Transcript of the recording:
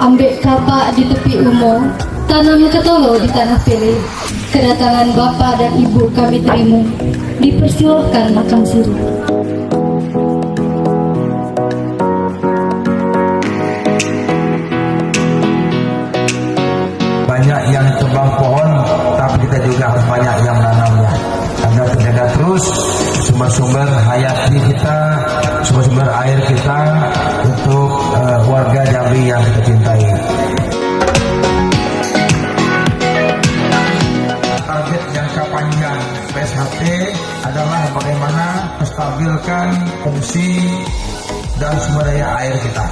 Ambek kapak di tepi umum, tanam ketolo di tanah pilih. Kedatangan Bapak dan Ibu kami terima. Dipersilahkan makan sirup. Banyak yang tebang pohon, tapi kita juga harus banyak yang menanamnya agar terjaga terus sumber-sumber hayati kita, sumber-sumber air kita untuk warga Jambi yang kita cintai. Target jangka panjang PSHT adalah bagaimana menstabilkan fungsi dan sumber daya air kita.